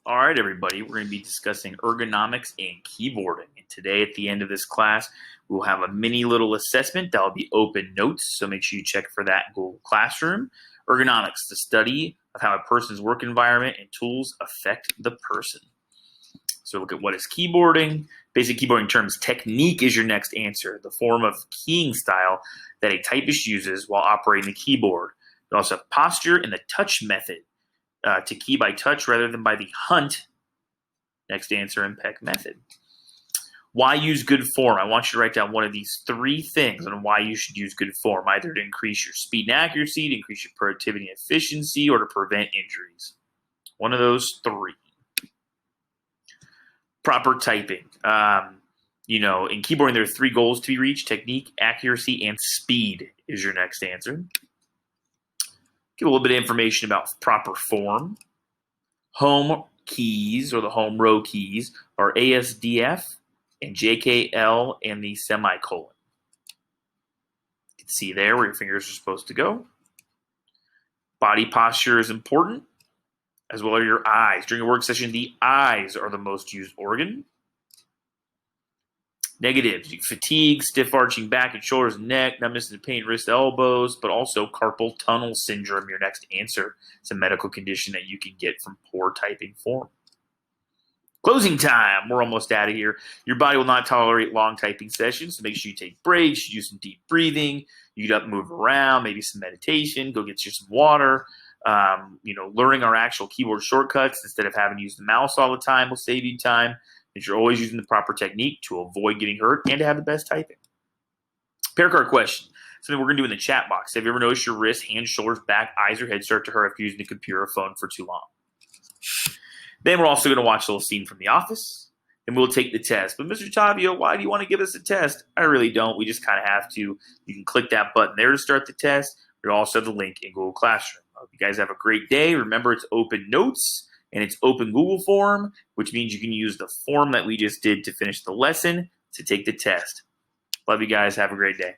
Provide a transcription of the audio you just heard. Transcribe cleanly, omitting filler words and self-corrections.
All right, everybody, we're going to be discussing ergonomics and keyboarding. And today, at the end of this class, we'll have a mini little assessment that will be open notes. So make sure you check for that in Google Classroom. Ergonomics, the study of how a person's work environment and tools affect the person. So look at what is keyboarding. Basic keyboarding terms. Technique is your next answer, the form of keying style that a typist uses while operating the keyboard. You also have posture and the touch method. To key by touch rather than by the hunt. Next answer in Peck method. Why use good form? I want you to write down one of these three things on why you should use good form, either to increase your speed and accuracy, to increase your productivity and efficiency, or to prevent injuries. One of those three. Proper typing. In keyboarding, there are three goals to be reached: technique, accuracy, and speed is your next answer. Give a little bit of information about proper form. Home keys, or the home row keys, are ASDF and JKL and the semicolon. You can see there where your fingers are supposed to go. Body posture is important, as well as your eyes. During a work session, the eyes are the most used organ. Negatives: fatigue, stiff arching back and shoulders, neck, numbness and pain, wrist, elbows, but also carpal tunnel syndrome, your next answer. It's a medical condition that you can get from poor typing form. Closing time. We're almost out of here. Your body will not tolerate long typing sessions, so make sure you take breaks, you do some deep breathing, you get up and move around, maybe some meditation, go get you some water. Learning our actual keyboard shortcuts instead of having to use the mouse all the time will save you time. That you're always using the proper technique to avoid getting hurt and to have the best typing. Pair card question. Something we're going to do in the chat box. Have you ever noticed your wrist, hands, shoulders, back, eyes, or head start to hurt after using the computer or phone for too long? Then we're also going to watch a little scene from The Office, and we'll take the test. But Mr. Tavio, why do you want to give us a test? I really don't. We just kind of have to. You can click that button there to start the test. We also have the link in Google Classroom. I hope you guys have a great day. Remember, it's open notes. And it's open Google form, which means you can use the form that we just did to finish the lesson to take the test. Love you guys. Have a great day.